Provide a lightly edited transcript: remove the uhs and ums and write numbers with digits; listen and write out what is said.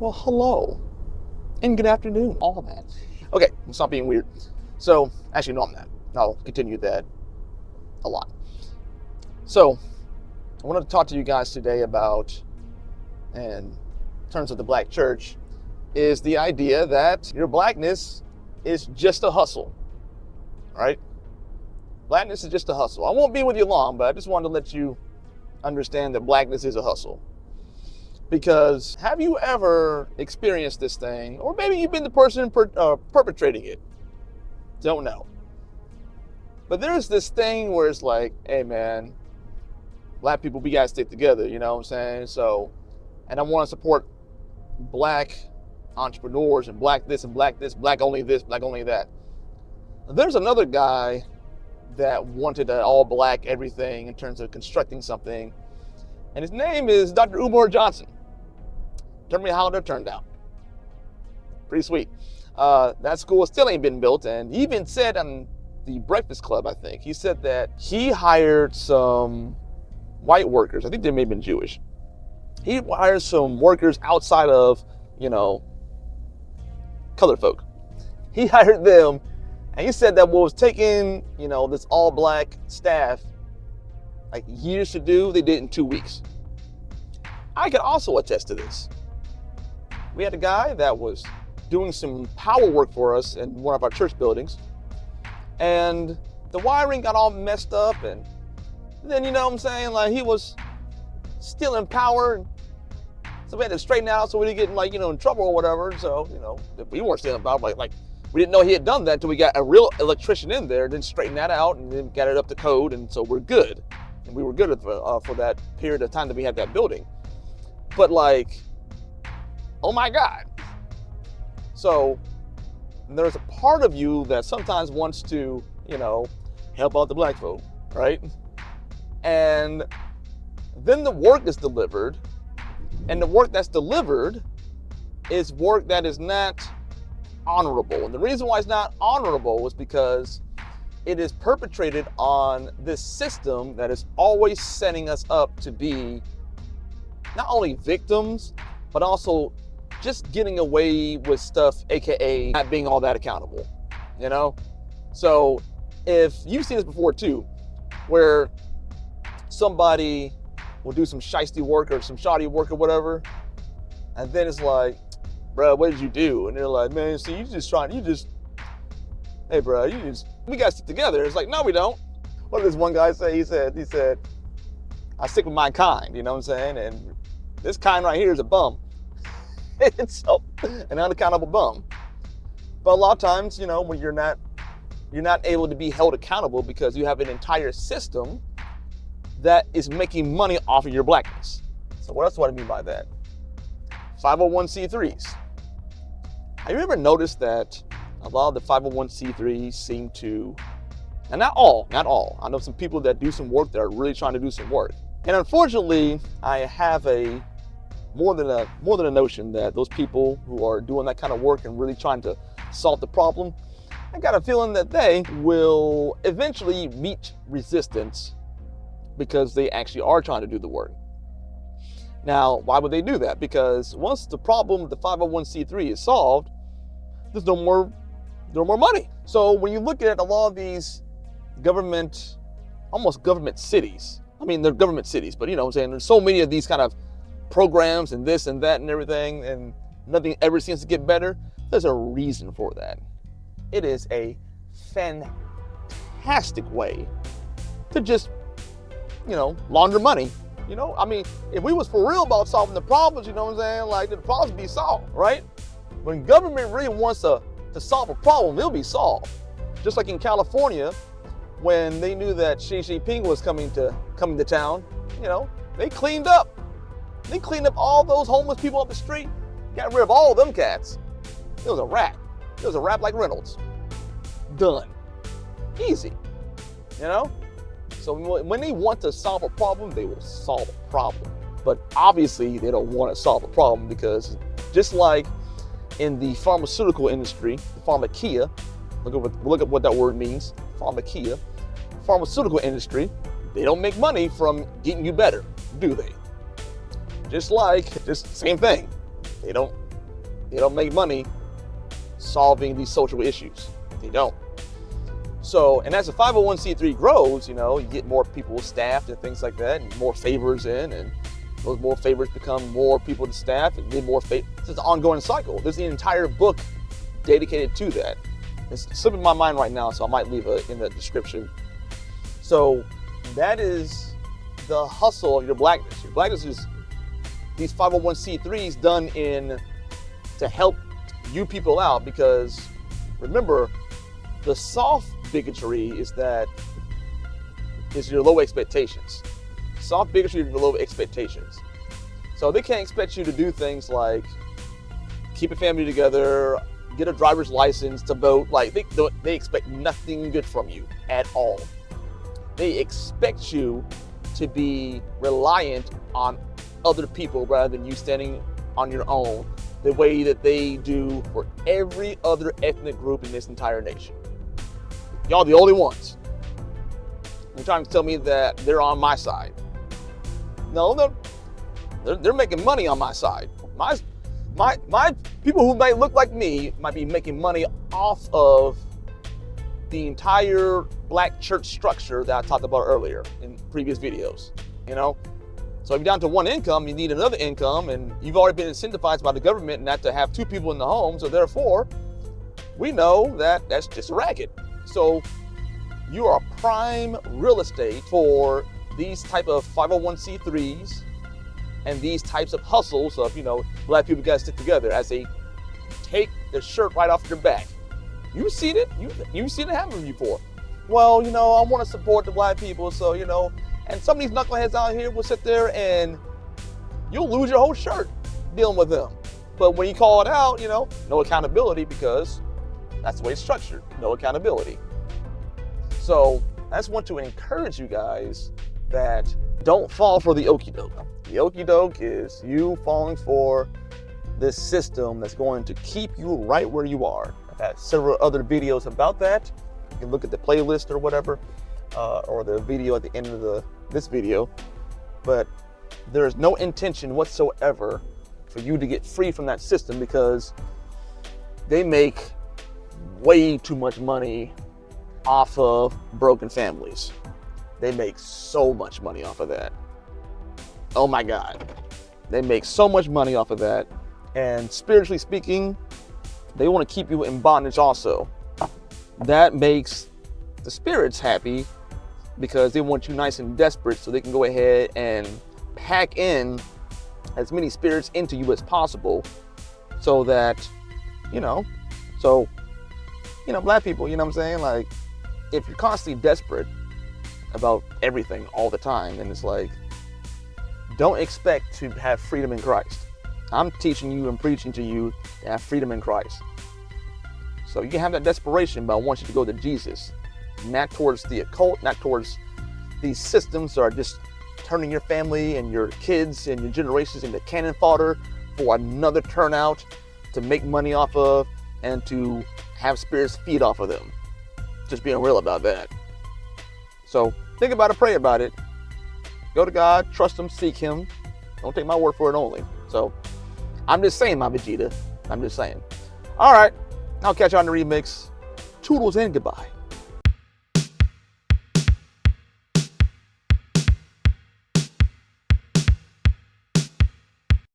Well, hello, and good afternoon, all that. Okay, stop being weird. So, actually, no, I'm not. I'll continue that a lot. So, I wanted to talk to you guys today about, in terms of the black church, is the idea that your blackness is just a hustle, right? Blackness is just a hustle. I won't be with you long, but I just wanted to let you understand that blackness is a hustle. Because have you ever experienced this thing, or maybe you've been the person perpetrating it? Don't know. But there's this thing where it's like, hey man, black people, we gotta stick together, you know what I'm saying? So, and I want to support black entrepreneurs and black this and black this, black only this, black only that. There's another guy that wanted an all black everything in terms of constructing something, and his name is Dr. Umar Johnson. Tell me how that turned out. Pretty sweet. That school still ain't been built, and he even said on the Breakfast Club, I think, he said that he hired some white workers. I think they may have been Jewish. He hired some workers outside of, colored folk. He hired them, and he said that what was taking, this all black staff like years to do, they did in 2 weeks. I can also attest to this. We had a guy that was doing some power work for us in one of our church buildings, and the wiring got all messed up, and then, like he was stealing power, so we had to straighten out so we didn't get in trouble or whatever. So, we weren't stealing power, like we didn't know he had done that until we got a real electrician in there, then straightened that out, and then got it up to code, and so we're good. And we were good for that period of time that we had that building. But oh my God. So there's a part of you that sometimes wants to, help out the black folk, right? And then the work is delivered, and the work that's delivered is work that is not honorable. And the reason why it's not honorable is because it is perpetrated on this system that is always setting us up to be not only victims, but also just getting away with stuff, AKA not being all that accountable, So if you've seen this before too, where somebody will do some shiesty work or some shoddy work or whatever, and then it's like, bro, what did you do? And they're like, man, see, hey bro, we gotta stick together. It's like, no, we don't. What did this one guy say? He said, I stick with my kind, you know what I'm saying? And this kind right here is a bum. It's an unaccountable bum. But a lot of times, when you're not able to be held accountable because you have an entire system that is making money off of your blackness. So what else do I mean by that? 501c3s. Have you ever noticed that a lot of the 501c3s seem to, and not all, I know some people that do some work that are really trying to do some work. And unfortunately, I have more than a notion that those people who are doing that kind of work and really trying to solve the problem, I got a feeling that they will eventually meet resistance because they actually are trying to do the work. Now, why would they do that? Because once the problem with the 501c3 is solved, there's no more money. So when you look at a lot of these almost government cities, I mean, they're government cities, but what I'm saying, there's so many of these kind of programs and this and that and everything, and nothing ever seems to get better. There's a reason for that. It is a fantastic way to just, launder money. I mean, if we was for real about solving the problems, the problems would be solved, right? When government really wants to solve a problem, it'll be solved. Just like in California, when they knew that Xi Jinping was coming to town, they cleaned up. They cleaned up all those homeless people off the street, got rid of all of them cats. It was a wrap. It was a wrap like Reynolds. Done. Easy. So when they want to solve a problem, they will solve a problem. But obviously, they don't want to solve a problem because just like in the pharmaceutical industry, the pharmakeia, look at what that word means, pharmakeia, pharmaceutical industry, they don't make money from getting you better, do they? Just same thing. They don't They don't make money solving these social issues. They don't. So, and as the 501c3 grows, you get more people staffed and things like that, and more favors in, and those more favors become more people to staff, and then more favors. It's an ongoing cycle. There's an entire book dedicated to that. It's slipping my mind right now, so I might leave it in the description. So that is the hustle of your blackness. Your blackness is these 501c3s done to help you people out, because remember, the soft bigotry is your low expectations. Soft bigotry is your low expectations. So they can't expect you to do things like keep a family together, get a driver's license to vote. Like they expect nothing good from you at all. They expect you to be reliant on other people rather than you standing on your own, the way that they do for every other ethnic group in this entire nation. Y'all the only ones. You're trying to tell me that they're on my side. No, they're making money on my side. My people who might look like me might be making money off of the entire black church structure that I talked about earlier in previous videos. So if you're down to one income, you need another income, and you've already been incentivized by the government not to have two people in the home. So therefore, we know that that's just a racket. So you are prime real estate for these type of 501c3s and these types of hustles of, black people got to stick together as they take the shirt right off your back. You've seen it. You've seen it happen before. Well, I want to support the black people, so, and some of these knuckleheads out here will sit there and you'll lose your whole shirt dealing with them. But when you call it out, no accountability, because that's the way it's structured. No accountability. So I just want to encourage you guys that don't fall for the okie doke. The okie doke is you falling for this system that's going to keep you right where you are. I've had several other videos about that. You can look at the playlist or whatever, or the video at the end of this video. But there's no intention whatsoever for you to get free from that system, because they make way too much money off of broken families. They make so much money off of that. Oh my God. They make so much money off of that. And spiritually speaking, they want to keep you in bondage also. That makes the spirits happy, because they want you nice and desperate so they can go ahead and pack in as many spirits into you as possible, so that, black people, what I'm saying? Like, if you're constantly desperate about everything all the time, then it's like, don't expect to have freedom in Christ. I'm teaching you and preaching to you to have freedom in Christ. So you can have that desperation, but I want you to go to Jesus, not towards the occult, not towards these systems that are just turning your family and your kids and your generations into cannon fodder for another turnout to make money off of and to have spirits feed off of them. Just being real about that. So think about it, pray about it. Go to God, trust Him, seek Him. Don't take my word for it only. So I'm just saying, my Vegeta. I'm just saying. All right, I'll catch you on the remix. Toodles and goodbye.